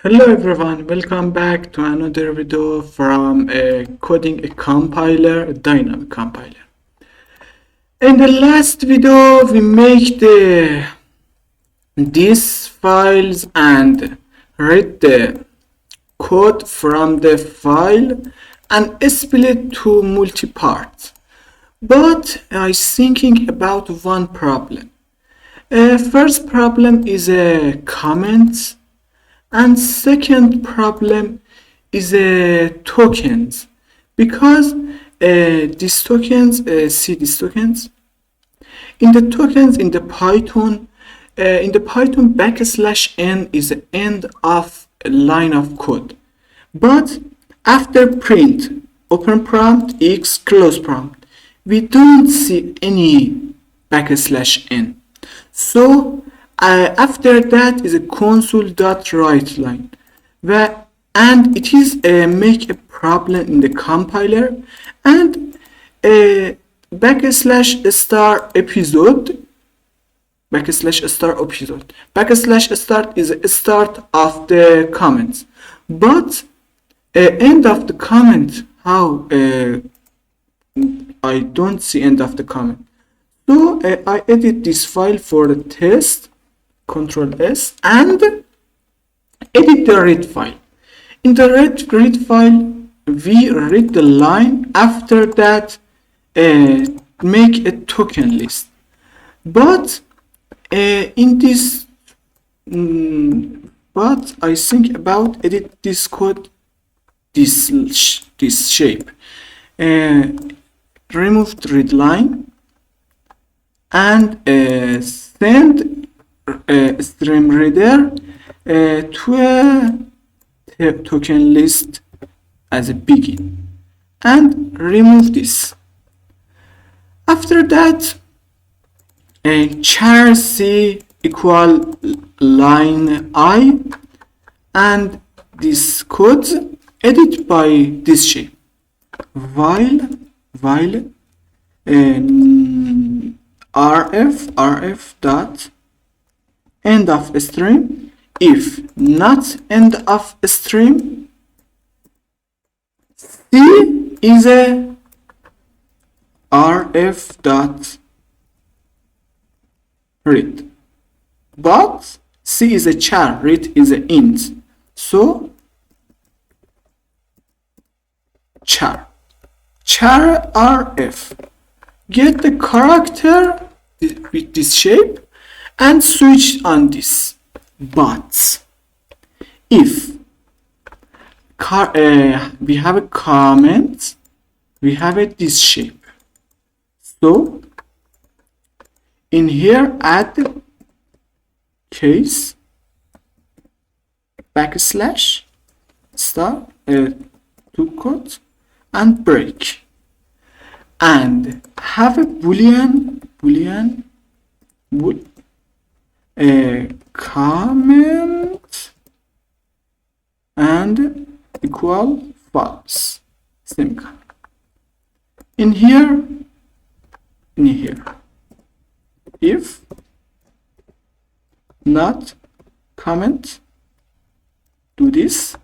Hello everyone, welcome back to another video from coding a compiler, a dynamic compiler. In the last video, we make these files and read the code from the file and split to multi-parts. But I was thinking about one problem. First problem is a comment. And second problem is tokens, because these tokens, see these tokens in the Python. In the Python, \n is the end of a line of code, but after print open prompt x close prompt, we don't see any \n. So after that is a console.writeLine, and it is make a problem in the compiler, and \star episode \start is a start of the comments, but end of the comment, how I don't see end of the comment. So I edit this file for the test, Ctrl S, and edit the read file. In the read file, we read the line. After that, make a token list. But in this, but I think about edit this code, this shape. Remove the read line and send stream reader to a token list as a begin, and remove this. After that, char c equal line I, and this code edit by this shape, while rf dot end of string. If not end of string, c is a rf dot read, but c is a char, read is a int, so char rf, get the character with this shape and switch on this. But if we have a comment, we have this shape, so in here add case \star two quotes and break, and have a boolean comment and equal false, semicolon. In here, if not comment, do this,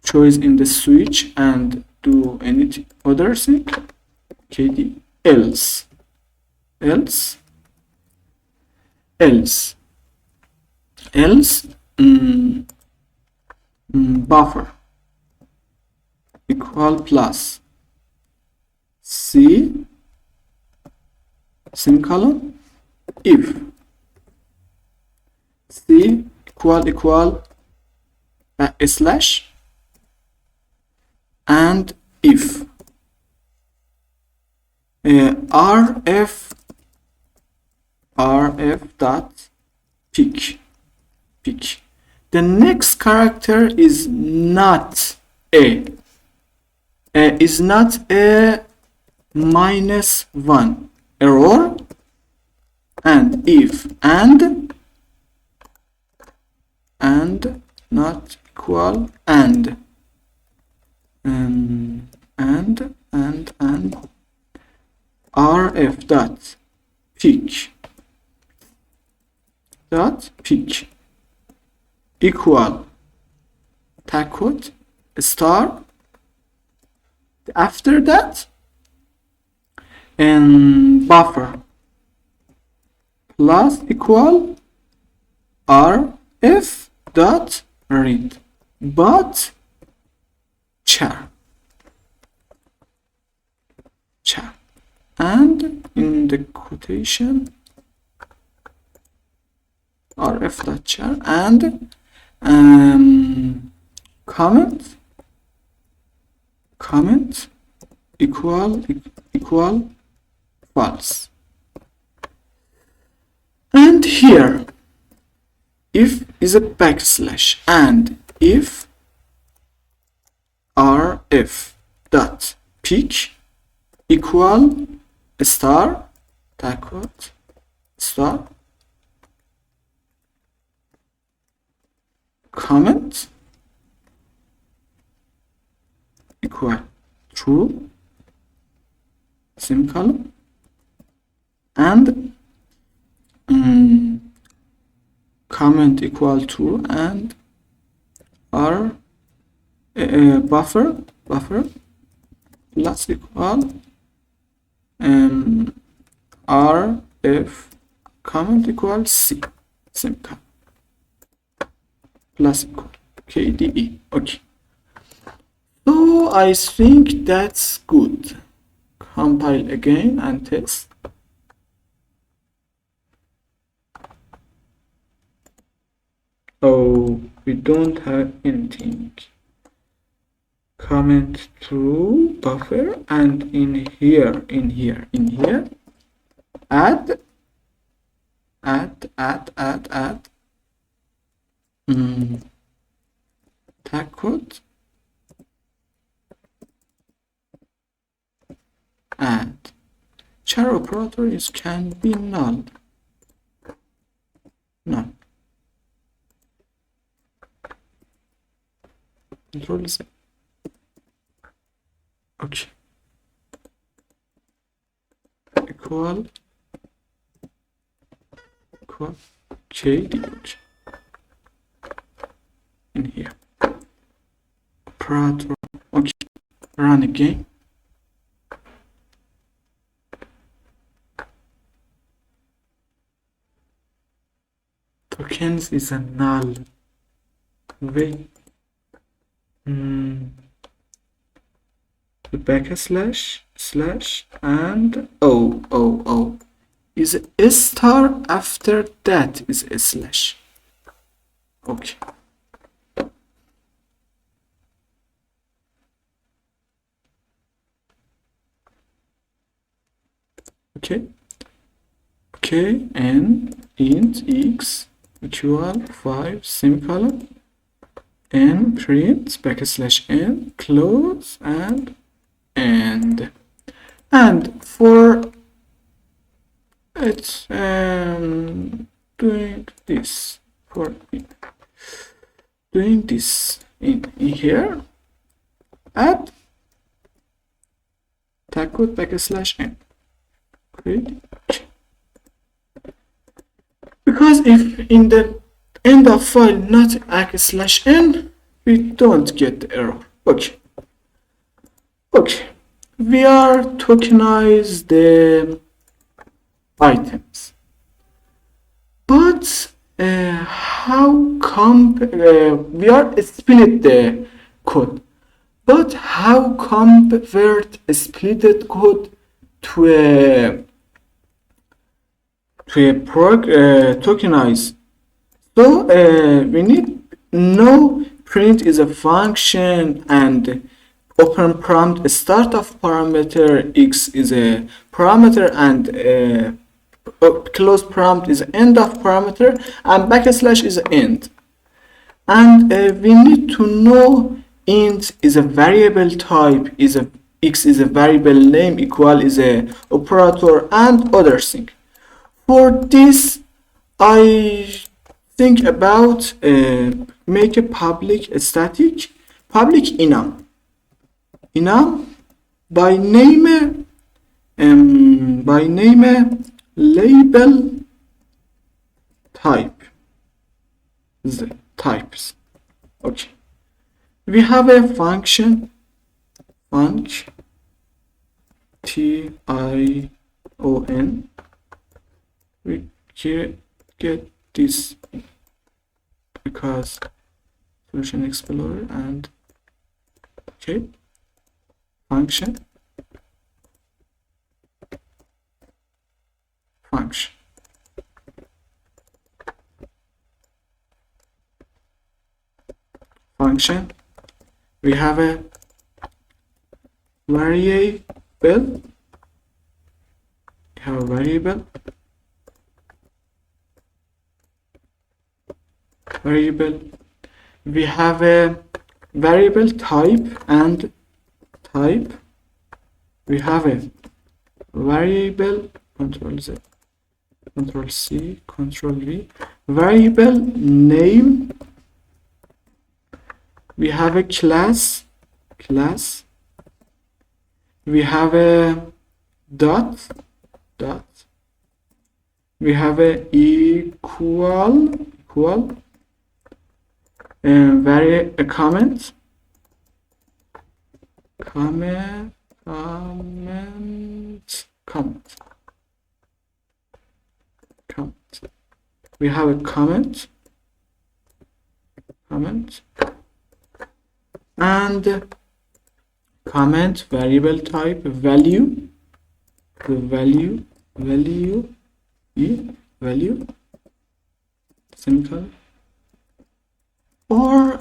choose in the switch and do any other thing, kd, else buffer equal plus c semicolon, if c equal slash, and if rf dot pick. The next character is not a -1 error, and if and not equal and rf dot pick equal tag quote star. After that, and buffer plus equal rf dot read but char, and in the quotation rf dot char and comment equal false. And here if is a backslash, and if rf dot pick equal star tag quote star comment equal true semicolon, and comment equal true, and buffer plus equal rf comment equal c semicolon plus equal kde. Okay, so I think that's good. Compile again and test. Oh, we don't have anything. Comment through buffer, and in here add tag quote and char operator is can be null. Control Z. Okay, equal KD. In here operator. Okay, run again. Tokens is a null. Wait, the backslash slash and is a star, after that is a slash. Okay, and int x equal 5 semicolon n print backslash n close and end. And for it's doing this in here, add tag quote backslash n. Great. Because if in the end of file not backslash n, we don't get the error. Okay, we are tokenize the items, but how come we are split the code, but how convert splitted code to a tokenize? So we need know print is a function, and open prompt start of parameter x is a parameter, and close prompt is end of parameter, and backslash is end. And we need to know int is a variable type, is a x is a variable name, equal is a operator, and other thing. For this I think about make a public static public enum by name label type z. types. Okay, we have a function Tion. We get this because Solution Explorer, and okay, function we have a variable. We have a variable type and type. We have a variable Control-Z, Control-C, Control-V, variable name. We have a class. We have a dot. We have a equal, a comment. We have a comment, and comment variable type value, simple, or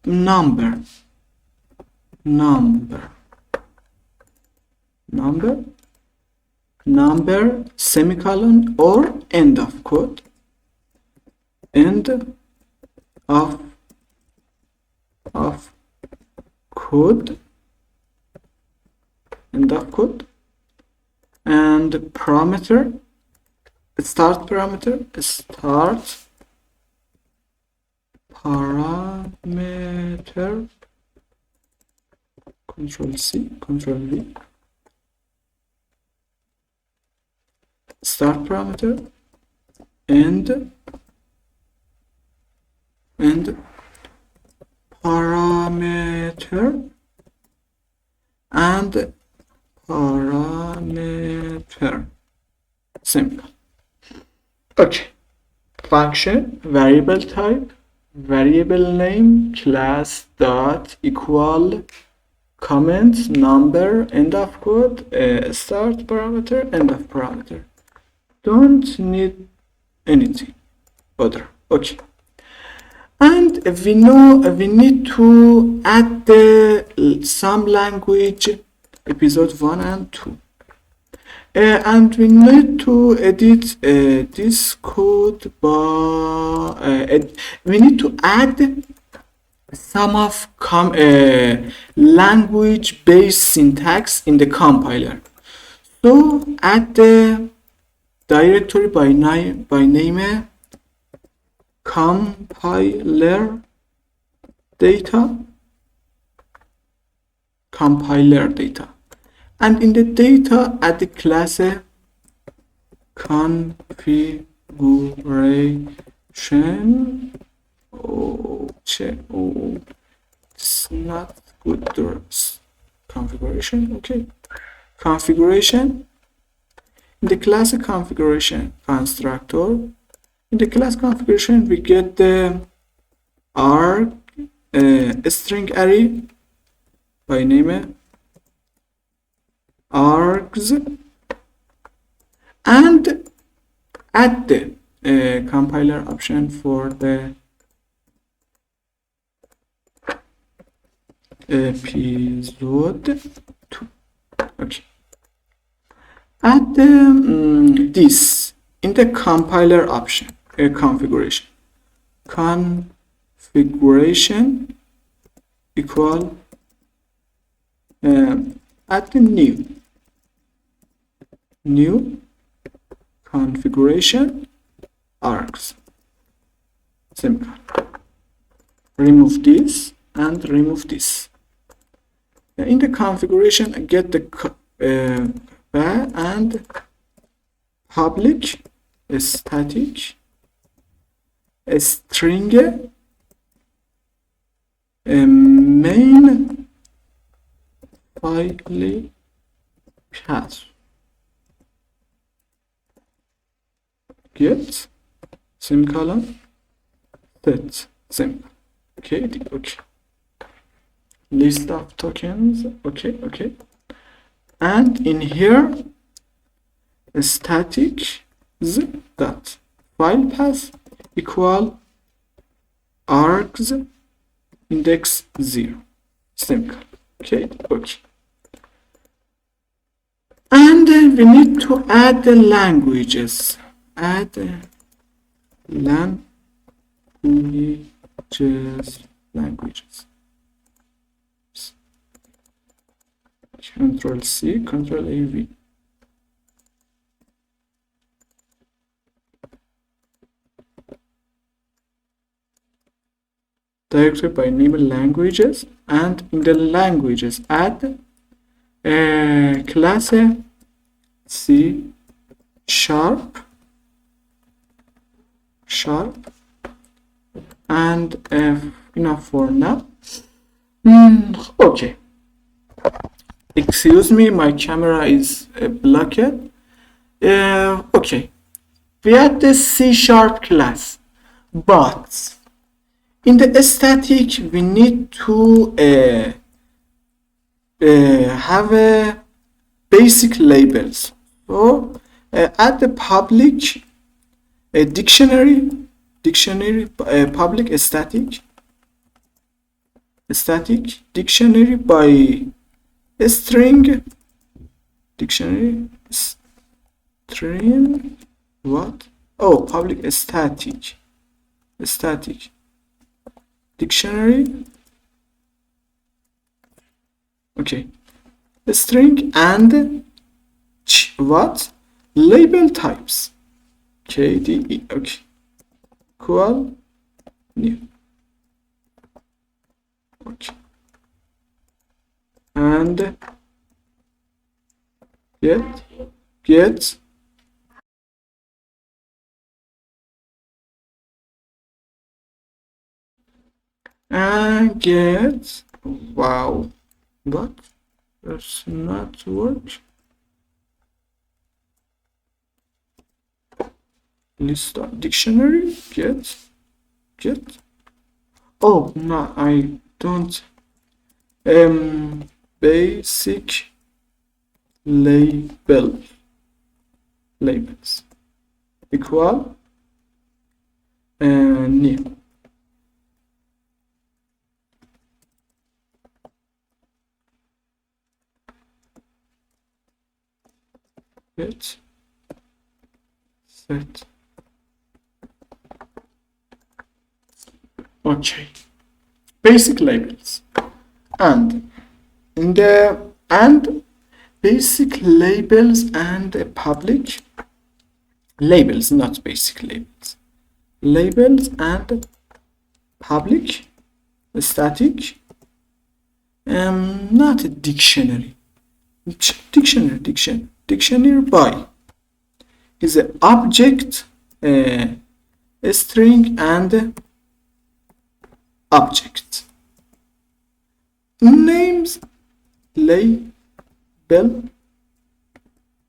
number, semicolon, or end of code, end of code, and parameter, start parameter, Control-C, Control-V, start parameter, and parameter, and parameter, simple. Okay, function, variable type, variable name, class, dot, equal, comment, number, end of code, start parameter, end of parameter. Don't need anything other. Okay, and we know we need to add the some language episode 1 and 2, and we need to edit this code by we need to add some of language based syntax in the compiler. So add the directory by name compiler data, and in the data add the class configuration. It's not good. Configuration. Okay, configuration. In the class configuration constructor, in the class configuration we get the arg string array by name args, and add the compiler option for the episode 2. Okay, add this in the compiler option, configuration equal add the new configuration args, simple. Remove this and remove this. In the configuration get the and public static string main file path get semicolon set simple. Okay, okay. List of tokens. Okay. And in here, static dot file path equal args index 0. Simple. Okay. And we need to add the languages. Add languages. Control C, Control AV. Directory by name languages, and in the languages add class C sharp and enough for now. Okay. Excuse me, my camera is blocked. Okay. We had the C sharp class, but in the static we need to have a basic labels. So add the public dictionary public static dictionary by string what? Oh, public static dictionary. Okay, string and what? Label types. KDE. Okay. Equal new. Okay. And get and get. Wow, what? Does not work. List of dictionary. Get. Oh no, I don't. Basic labels equal new. Get set. Okay, basic labels, and in the basic labels and public labels, not basic labels and public static, not a dictionary by is an object, a string and object names label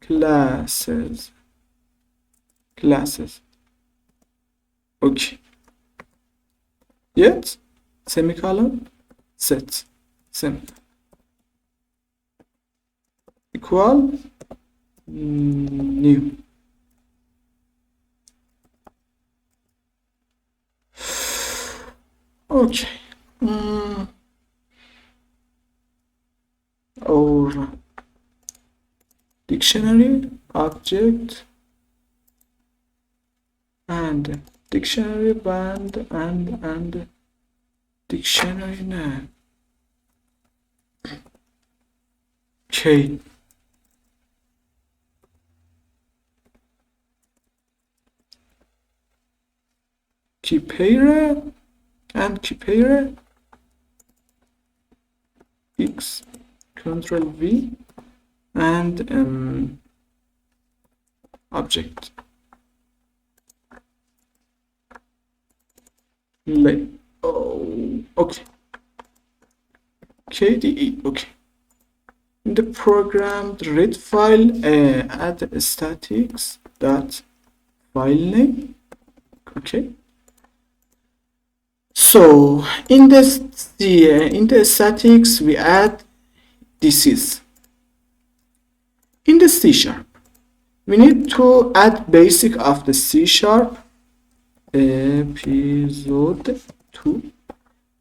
classes. Okay, yet semicolon set simple equal new. Okay. Or dictionary object and dictionary band and dictionary name. Okay. Kipera and Kipera X Control V and object Oh, okay. KDE, okay. In the program, the read file, add statics dot file name. Okay. So in the statics, we add this is in the C sharp. We need to add basic of the C sharp episode 2.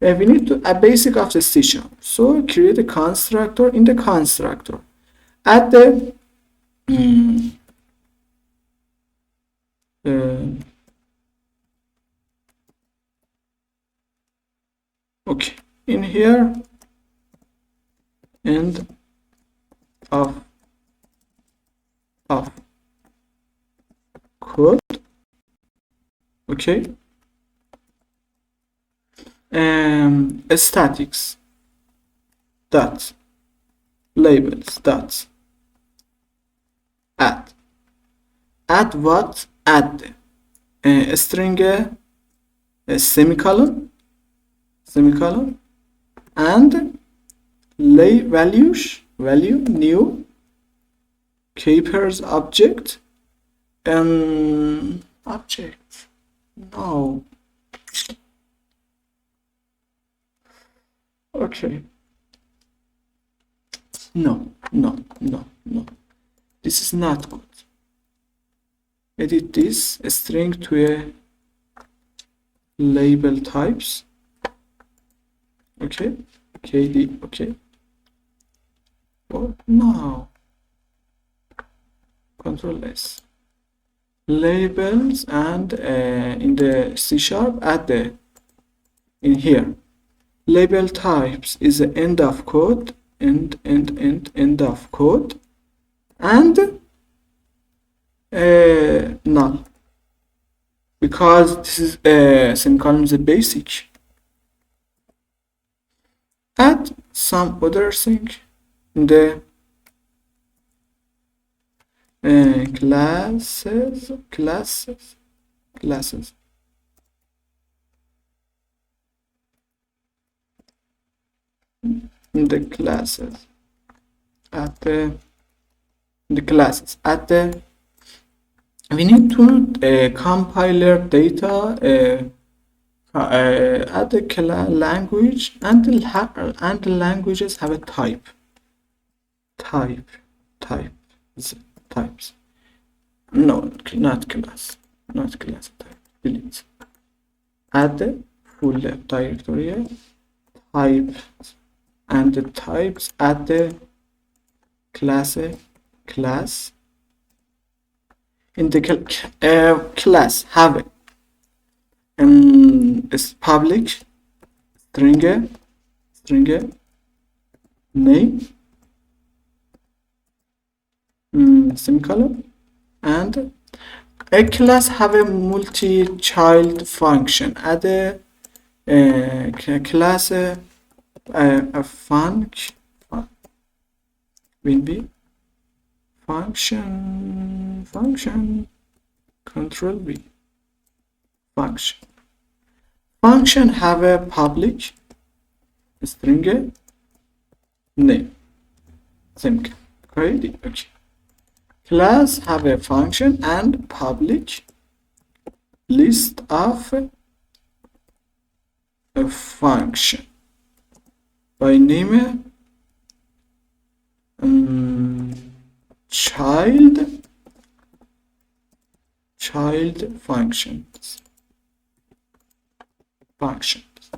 We need to add basic of the C sharp. So create a constructor. In the constructor, add the okay, in here end of code. Okay. Statics dot labels dot add what? Add a string, a semicolon and value new keepers object object. No. Okay. No. This is not good. Edit this string to a label types. Okay. KD. Okay. Oh no. Control S. Labels and in the C sharp add the in here. Label types is the end of code, end of code, and null, because this is semicolon is a basic. Add some other thing in the classes. In the classes at the we need to compiler data at the language, and the languages have a types. No, not class type. Delete. Add the full directory type, and the types at the class. In the class have is public string name semicolon, and a class have a multi-child function. Add a class a func will be function control V function have a public string name semicolon. Okay. Class have a function and public list of a function by name child functions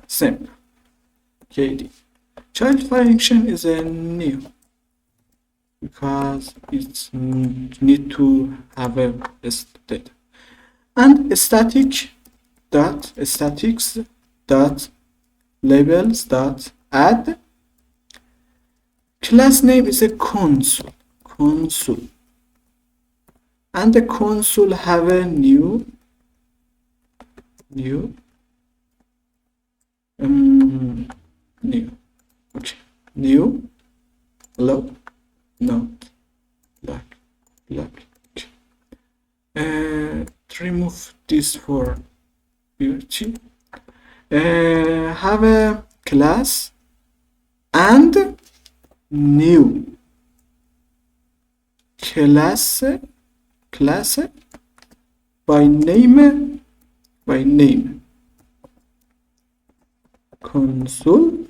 simple. KD child function is a new, because it need to have a state, and statics dot labels dot add class name is a console, and the console have a new okay, new hello no black okay. Remove this for beauty. have a class and new class by name console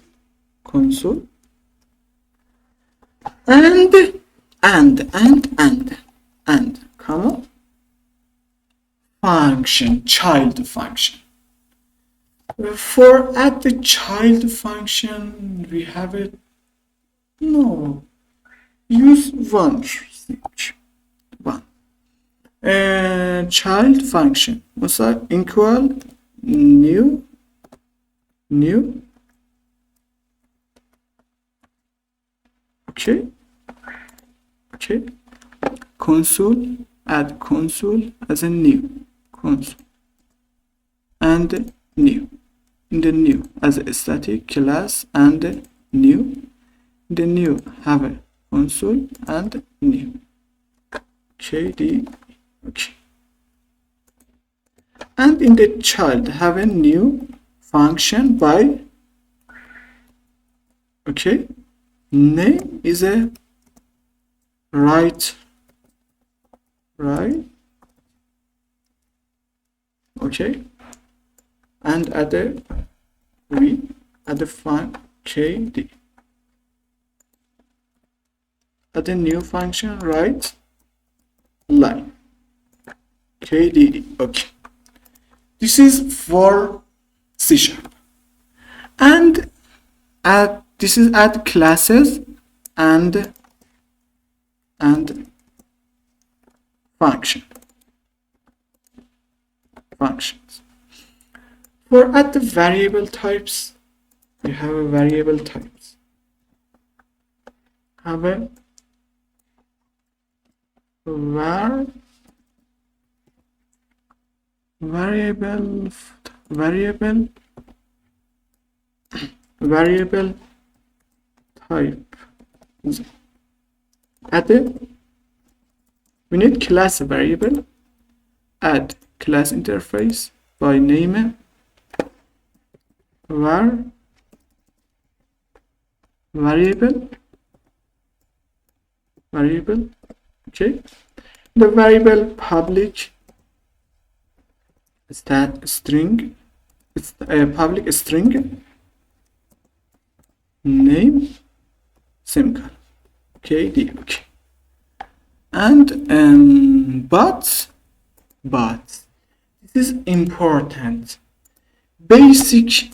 and comma function, child function. For add the child function, we have it. No, use one. Child function. What's that? Equal new. Okay. Console. Add console as a new console and new. In the new as a static class and new. The new have a console and new. Okay. And in the child have a new function by name is a right. And at the fun KD. At the new function right line KDD. Okay. This is for C#. And this is add classes and functions. For add the variable types, we have a variable types. Have a variable type. We need class variable. Add class interface by name variable. Okay. The variable public string. It's a public string name semicolon. Okay. And but this is important. Basics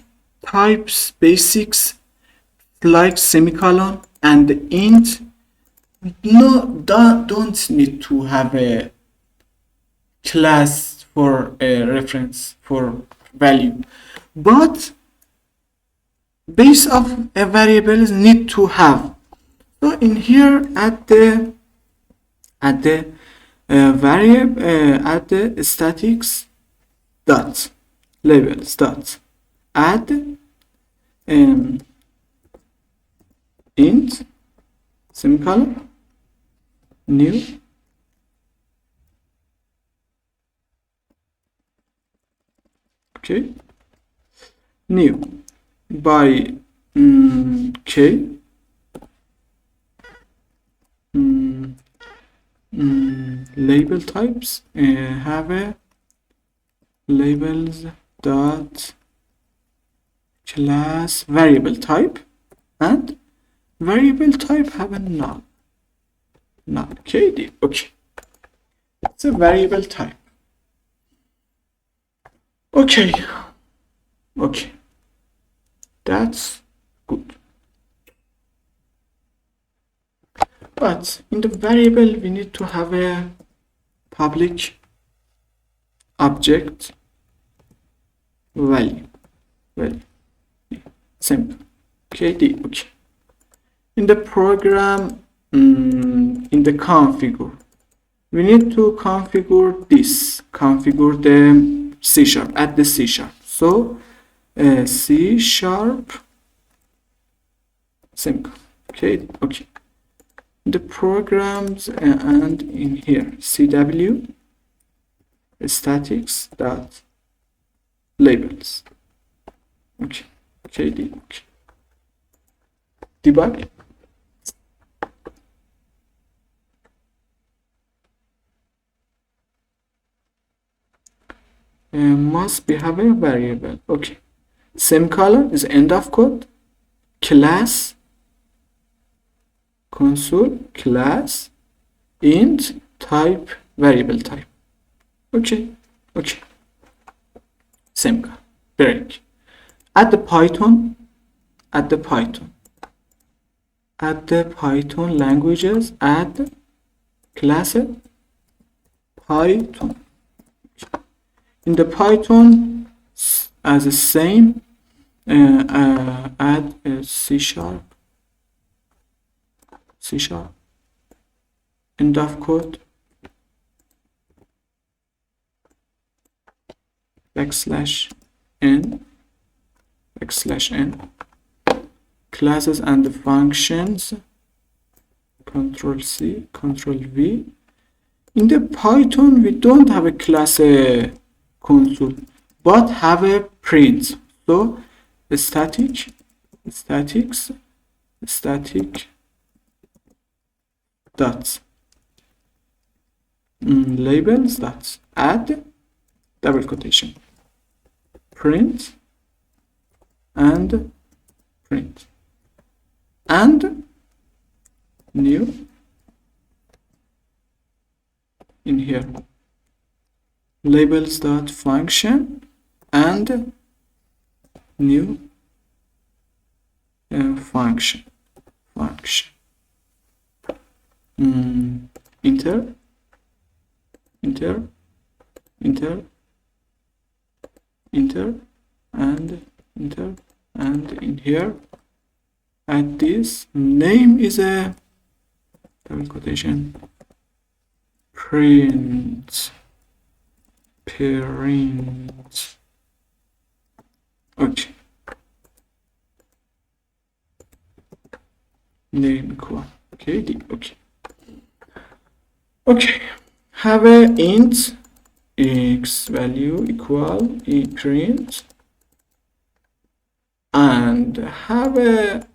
like semicolon and int don't need to have a class for a reference for value, but base of a variables need to have. So in here at the variable at the statics dot labels dot add int semicolon new new by k label types have a labels dot class variable type and variable type have a null KD. Okay, it's a variable type. Okay, that's good. But in the variable we need to have a public object value simple KD. Okay. In the program in the configure we need to configure the C# at the C#. So C# simple okay. The programs and in here CW statics dot labels Okay. KD. Okay. Debug. Must behave a variable. Okay. Semicolon is end of code. Class console class int type variable type. Okay. Okay. Semicolon. Break. Add the Python. Add the Python. Add the Python languages. Add class Python. In the Python as the same add a C sharp end of code \n classes and the functions Control C Control V. In the Python we don't have a class console but have a print, so static dots labels dots add double quotation print and new in here labels dot function and new function enter and in here add this name is a double quotation print. Okay. Name equal KD. Okay. Have a int x value equal e print and have a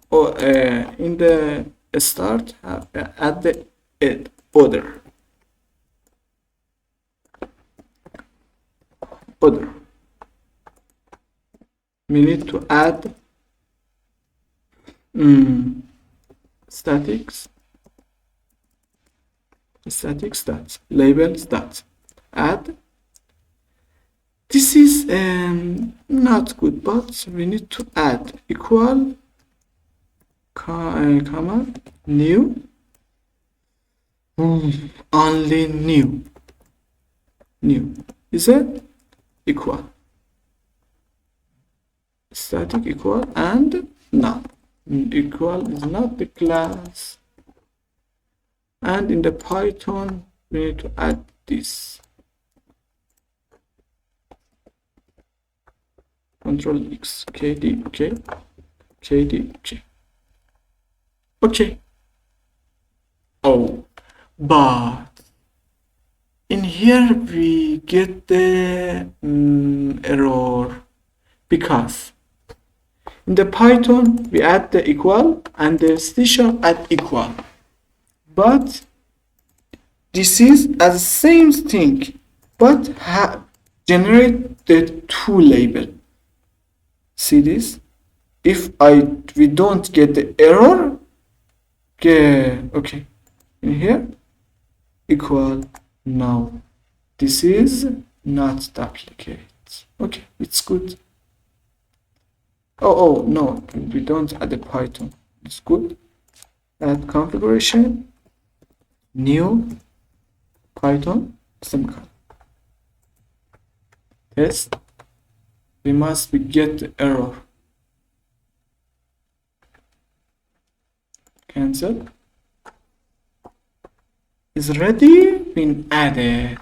in the start at the order we need to add statics stats labels that add. This is not good, but we need to add equal comma new only new is it equal static equal and not equal is not the class, and in the Python we need to add this Control X KD. Okay. Oh, but in here we get the error because in the Python we add the equal and the C# add equal, but this is as the same thing but generate the two label. See this? If we don't get the error, okay, in here equal now this is not duplicate. Okay, it's good. Oh no, we don't add the Python. It's good. Add configuration new Python semicolon test. We must get the error. Cancel. Is ready been added.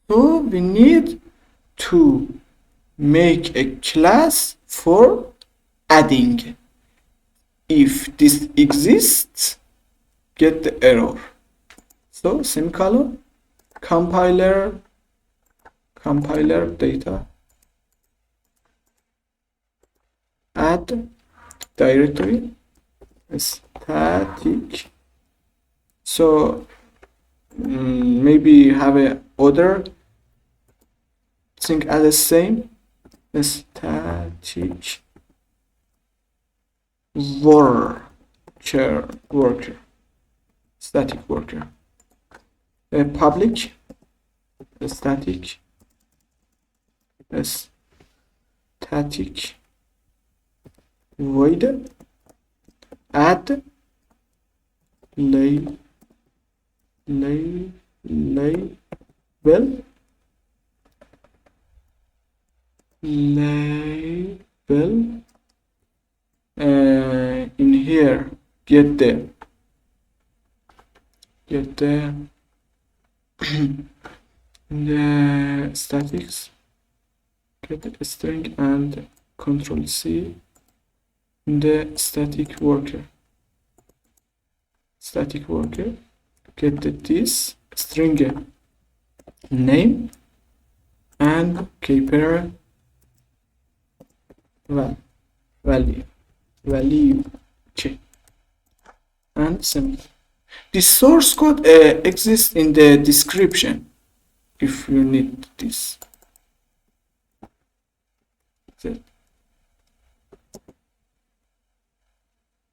So we need to make a class for adding. If this exists, get the error. So semicolon compiler data add directory static. So maybe you have a other thing as the same static worker static worker public static void add label in here get the the statics, get the string and control C in the static worker get this string name and key-pair value okay, and send. The source code exists in the description if you need this. The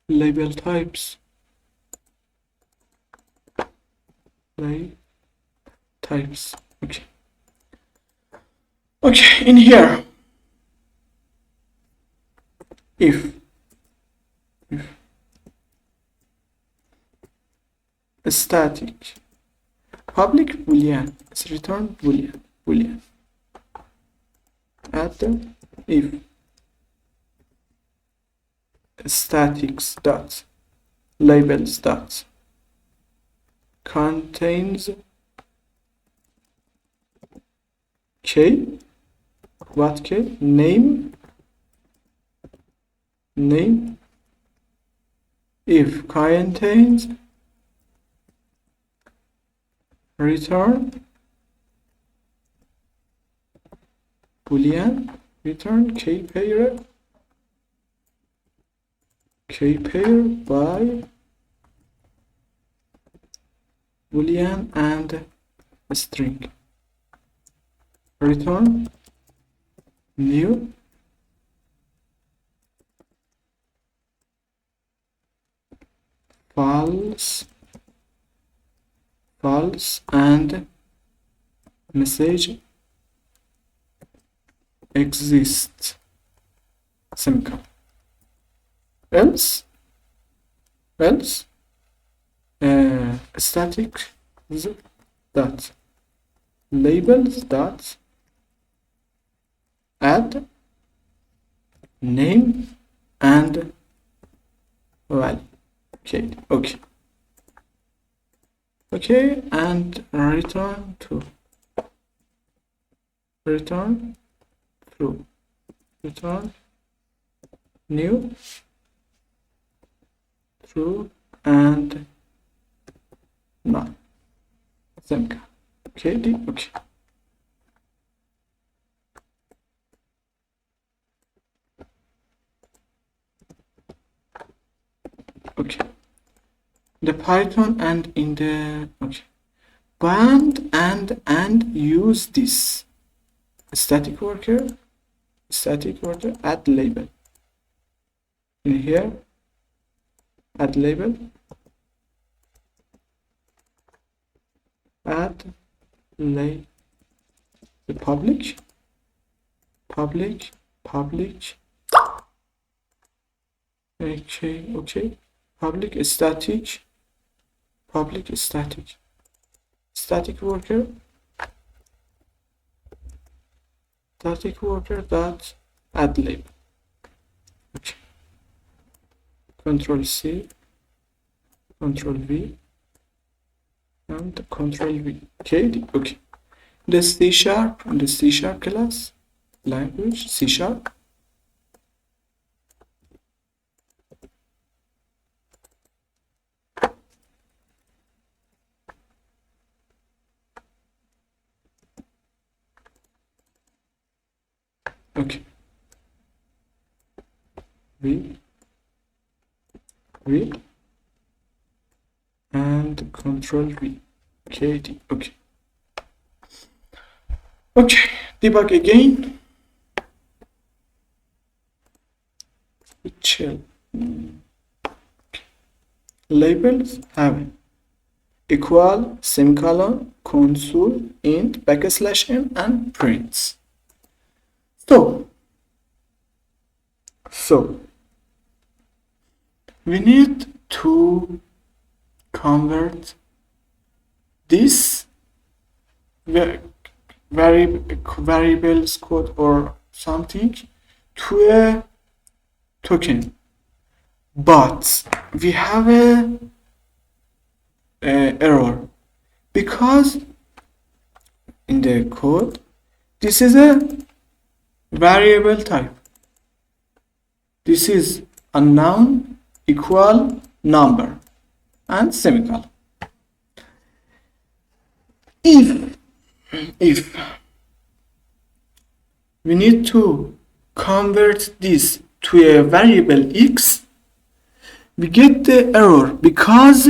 label types okay in here if static public boolean is return boolean add if statics dot labels dot contains k what k name if contains return boolean return key-pair by boolean and string return new false and message exists semicolon else static dot labels dot add name and value okay and return true return new true and none semicolon okay the Python and in the band and use this static worker add label in here add label add the public okay public static worker dot add label control C control V and control V okay the C# class language C#. Okay V and Control V. KD. Okay, debug again. Chill. Labels have equal, semicolon, console, int, \n, and prints. So we need to convert this variables code or something to a token, but we have a error because in the code this is a variable type. This is unknown equal number and semicolon. If we need to convert this to a variable x, we get the error because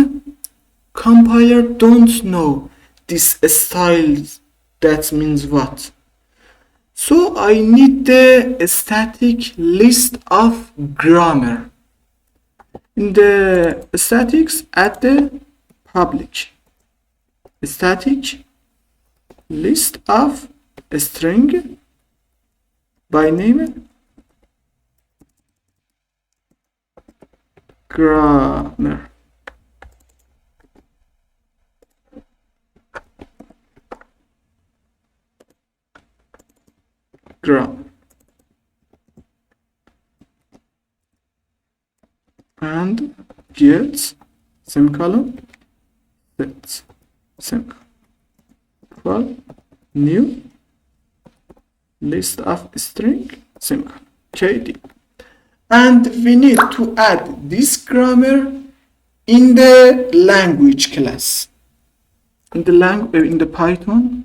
compiler don't know this style that means what. So I need the static list of grammar. In the statics, add the public static list of a string by name grammar. And get semicolon set semicolon equal new list of string semicolon KD. And we need to add this grammar in the language class. In the Python,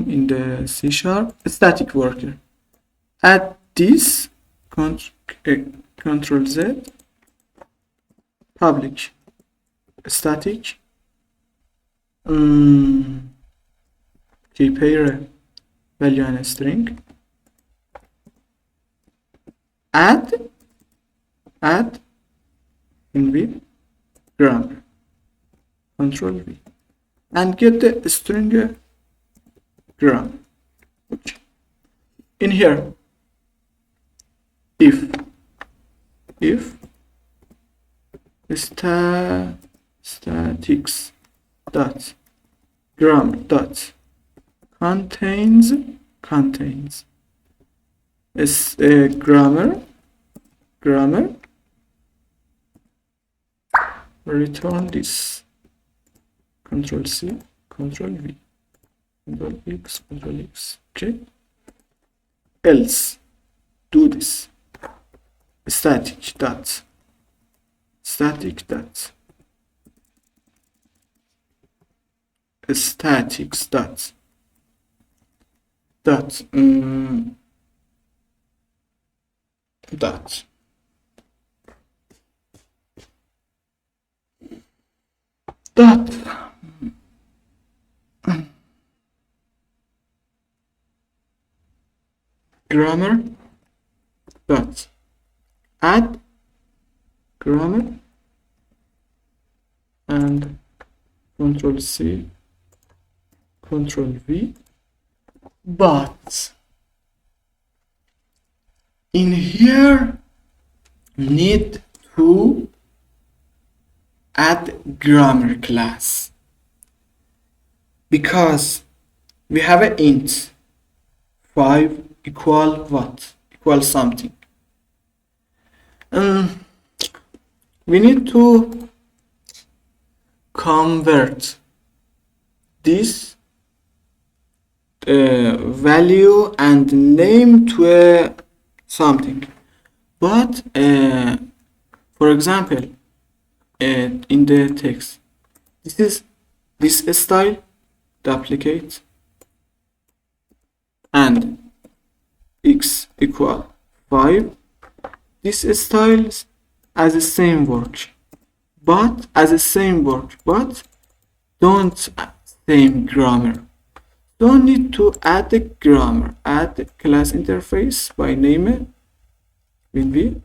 in the C# static worker. Add this Control Z public static keep value and string. Add in V grammar. Control V and get the string grammar. In here, if statics dot grammar dot contains is grammar return this. Control C, Control V, Control X, Control X. Okay. Else do this. Statics dot statics dot dot grammar dot add grammar and Control C, Control V, but in here need to add grammar class because we have an int 5 equal what? Equal something. We need to convert this value and name to a something, but for example in the text this is this style duplicate and x equal 5. This styles as the same work, but don't same grammar. Don't need to add the grammar. Add the class interface by name will be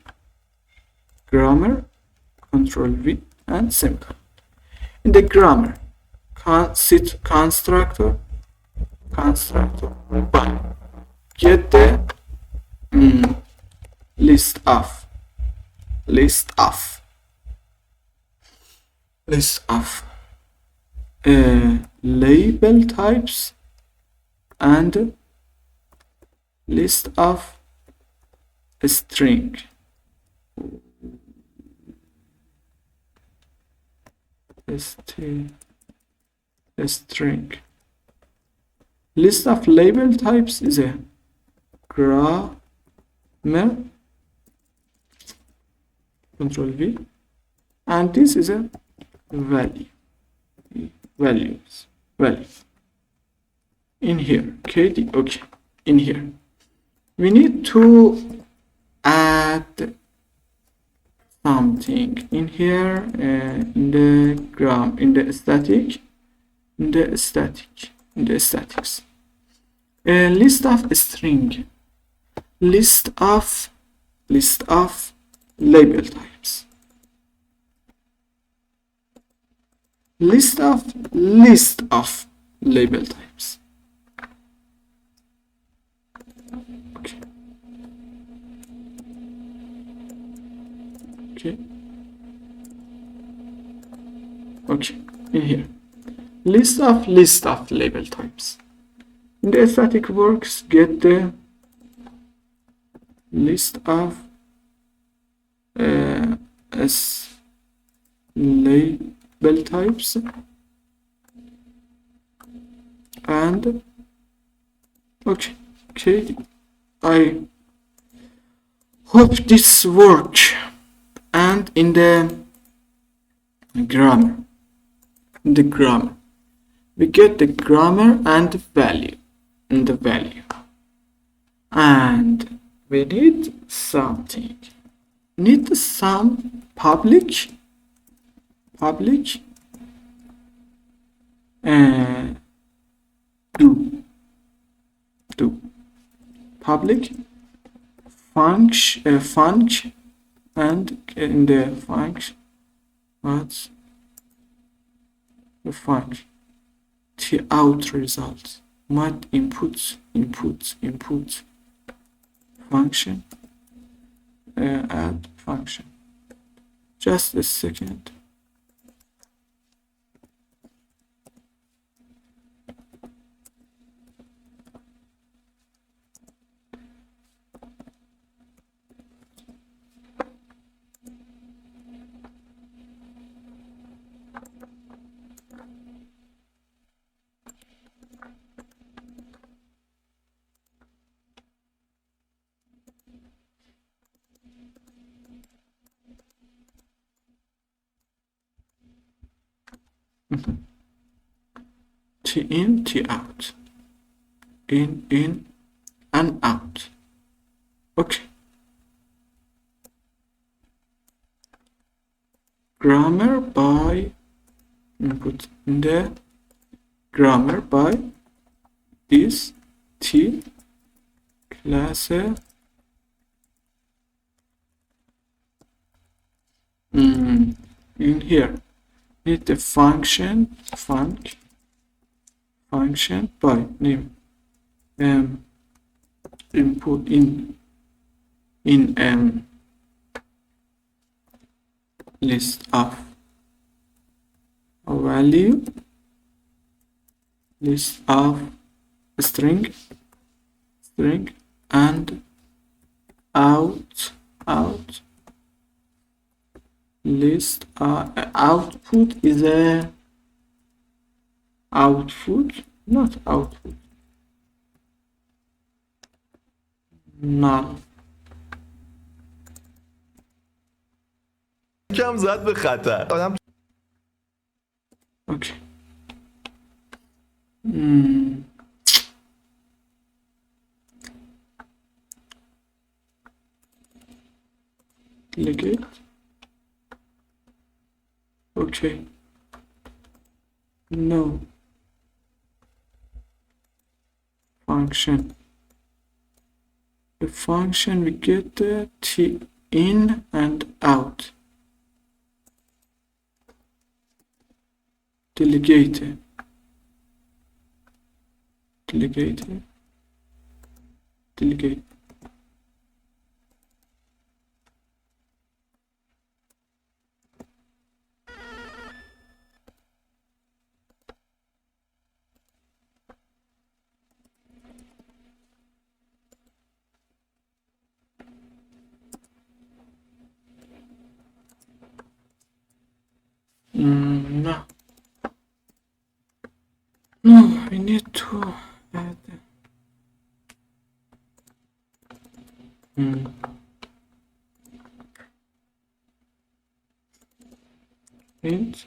grammar, control V and simple. In the grammar, set constructor by get the list of label types and list of string. String. List of label types is a grammar, control V, and this is a value. In here, KD, okay. In here, we need to add something in here in the statics. A list of string, list of label types, list of label types. Okay, in here, list of label types. In the static works, get the list of label types and okay, I hope this works. And in the grammar, we get the grammar and value in the value, and we need some public do public function, and in the function, what's the function? Out results, mod inputs function, add function. Just a second. T in, T out, in and out. Okay. Grammar by input in the grammar by this T class in here. Need the function by name input in list of value, list of string and out list output is a output, not output, null. کم زد به خطر آدم. Okay. delegate. Okay, no function. The function we get the t in and out. Delegate. No. No, we need to add int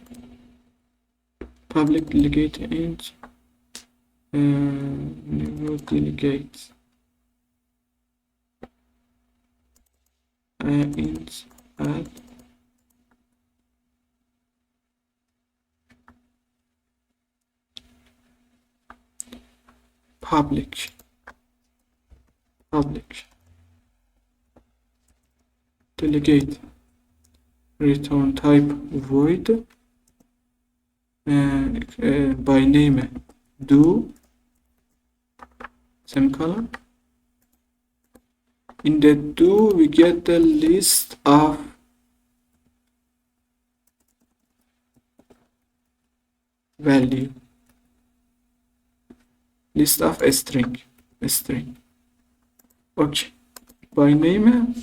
public delegate int new delegate int add public delegate return type void by name do semicolon. In the do we get the list of value, list of a string. Okay, by name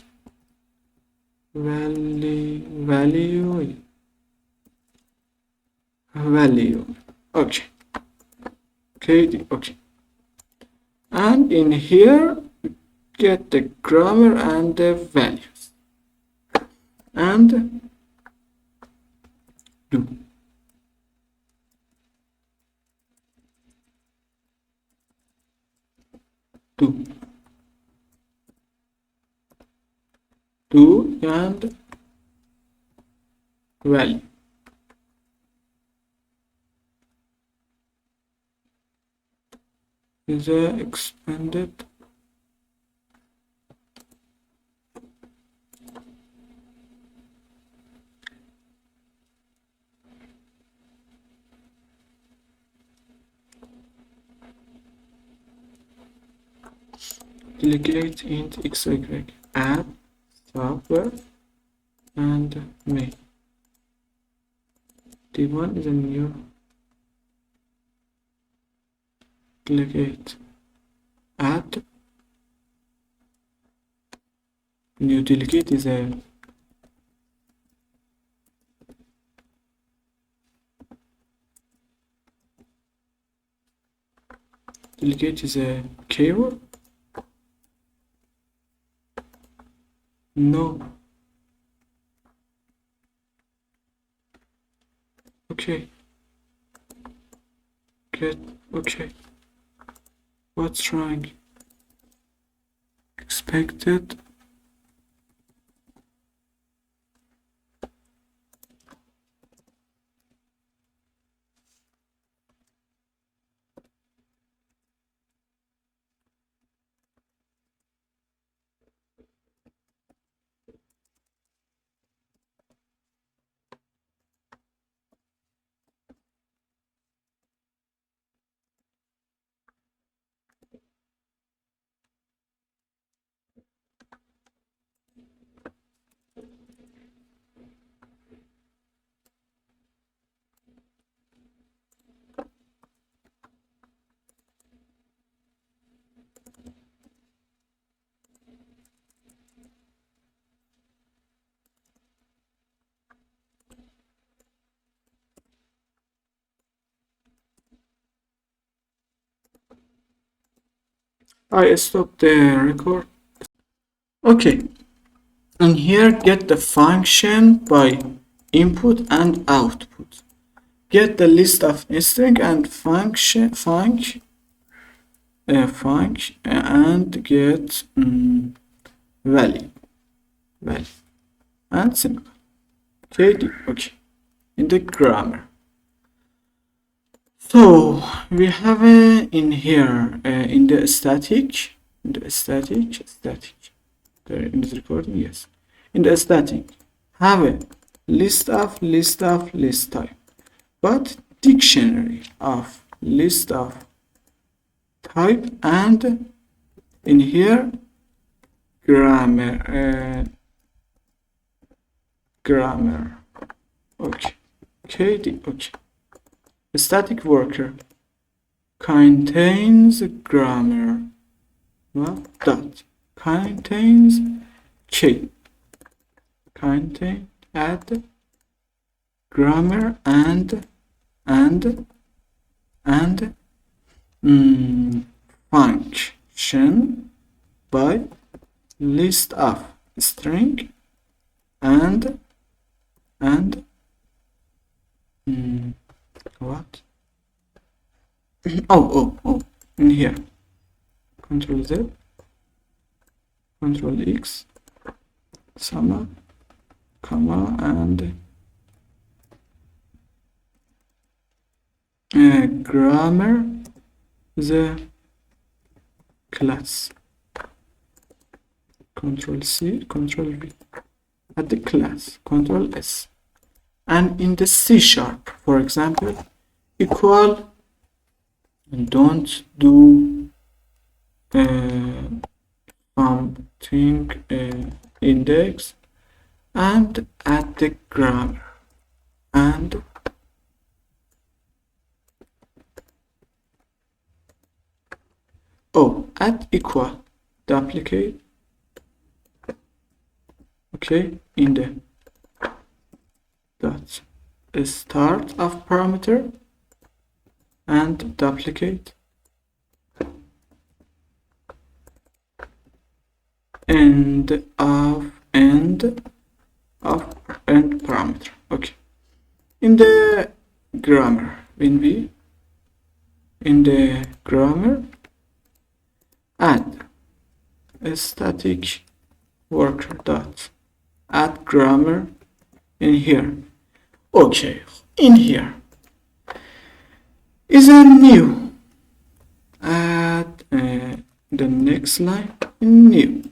value. Okay. And in here get the grammar and the values and do. And value. Is expanded delegate int xy add software and main. D1 is a new delegate add new delegate is a keyword. No. Okay. Okay. What's wrong? Expected. I stopped the record. Okay, and here get the function by input and output. Get the list of string and function and get value. and semicolon. Okay, okay. In the grammar. So we have in here in the static, there in this recording, yes. In the static, have a list type, but dictionary of list of type, and in here grammar. Okay, okay. A static worker contains grammar. Well, dot contains k. Contain add grammar and function by list of string and what? Oh, in here. Control Z, Control X, comma, and grammar the class. Control C, Control V. At the class, Control S. And in the C#, for example, equal, don't do something index, and add the grammar, and add equal duplicate, okay, in the dot start of parameter, and duplicate end parameter. Okay, in the grammar, in the grammar, add a static worker dot add grammar in here. Okay, in here is a new, add the next line, new,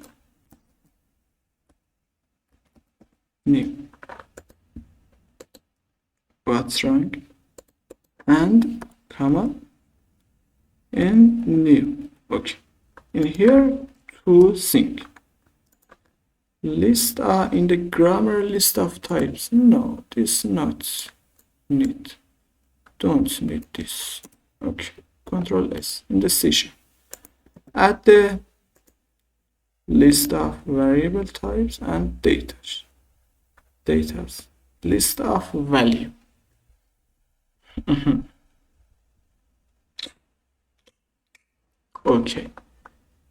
what's wrong, and comma and new. Okay, in here to sync list in the grammar list of types. No, this not need, don't need this. Okay, Control S. In the C#, add the list of variable types and datas, list of value. Okay,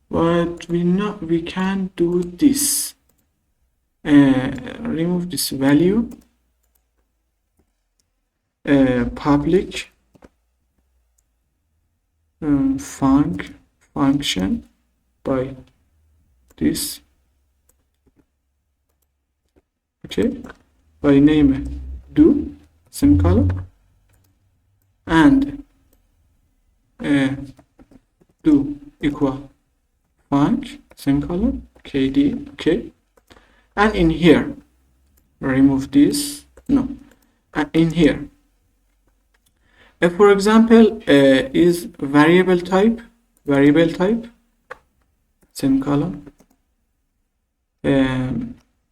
but we can do this. Remove this value, public function by this, okay, by name do semicolon, and do equal func semicolon kd. Okay, and in here remove this, no, and in here if for example is variable type semicolon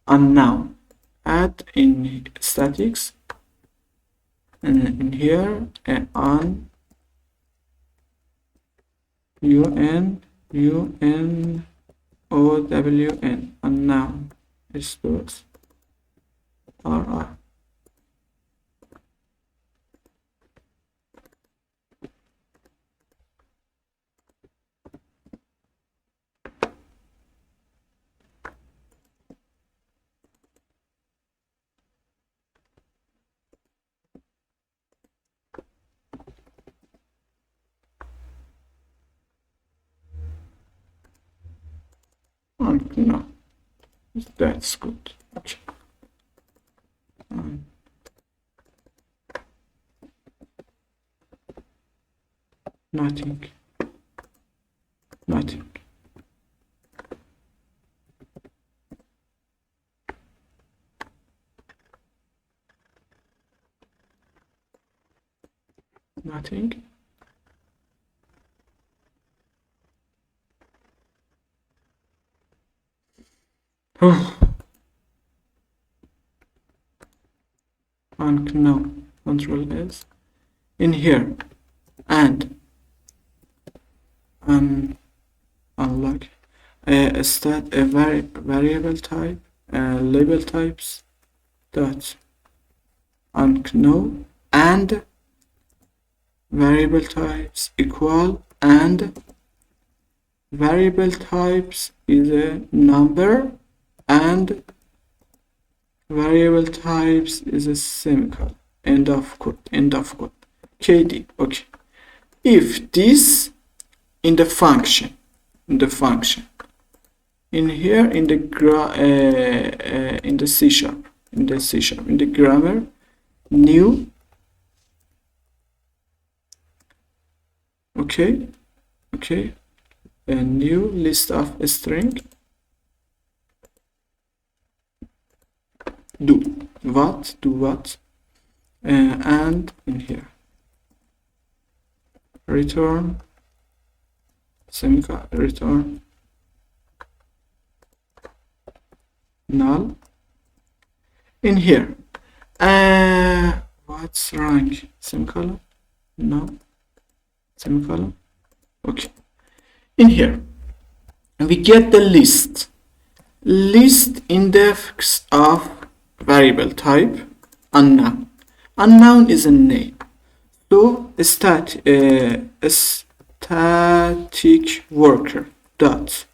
unknown, add in statics, and in here on unown unknown is those rr. No, that's good. Okay. nothing, nothing. Nothing. And now Control S in here and unlock stat a variable type label types dot unknown and variable types equal and variable types is a number and variable types is a semicolon. End of code. KD. Okay. If this in the function in here in the C sharp in the grammar new. Okay. A new list of a string. Do what and in here return semicolon return null in here what's wrong semicolon no semicolon. Okay, in here we get the list index of variable type unknown is a name, so static worker dot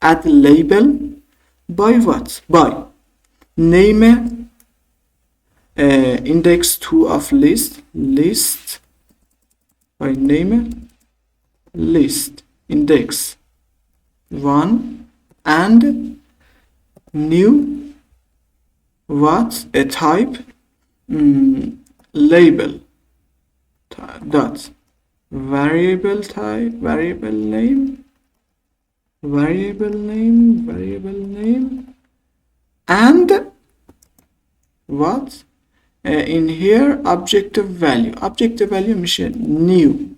add label by what by name index 2 of list by name list index 1 and new what a type label dot variable type variable name and what in here objective value mission new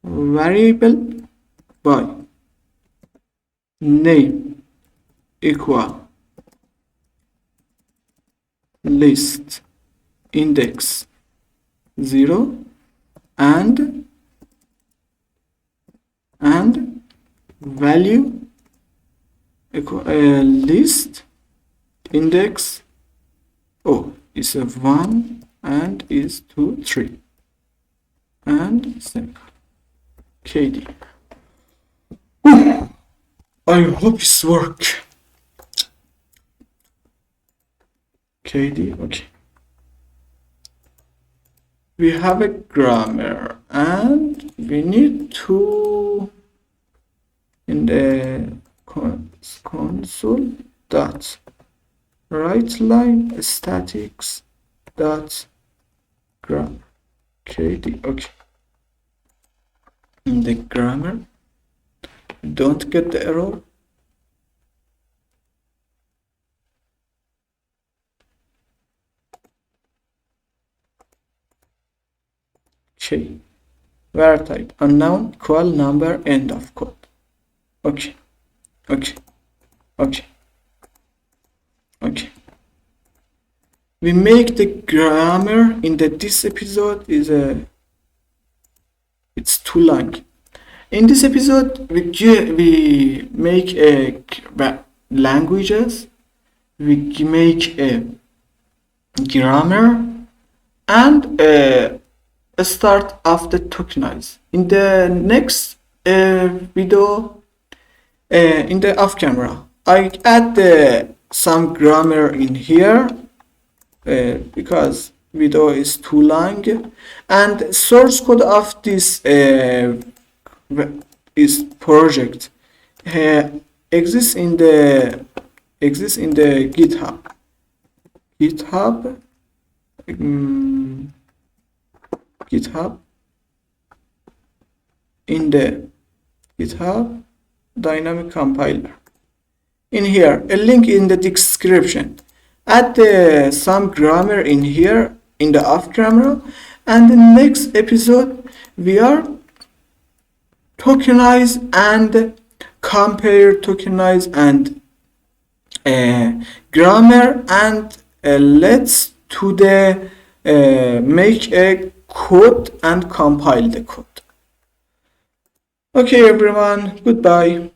variable by name equal list index 0 and value equal list index is a 1 and is 2 3 and semicolon. KD. I hope it's work. KD. Okay, we have a grammar and we need to in the console dot write line statics dot grammar. KD. Okay, in the grammar don't get the error. Okay, var type unknown equal number end of code. Okay. We make the grammar in this episode it's too long. In this episode we make a languages, we make a grammar and a start of the tokenize. In the next video in the off camera I add some grammar in here because video is too long, and source code of this is project exists in the GitHub in the GitHub dynamic compiler. In here, a link in the description. Add some grammar in here, in the off camera, and the next episode we are tokenize and compare tokenize and grammar, and let's to the make a code and compile the code. Okay everyone, goodbye.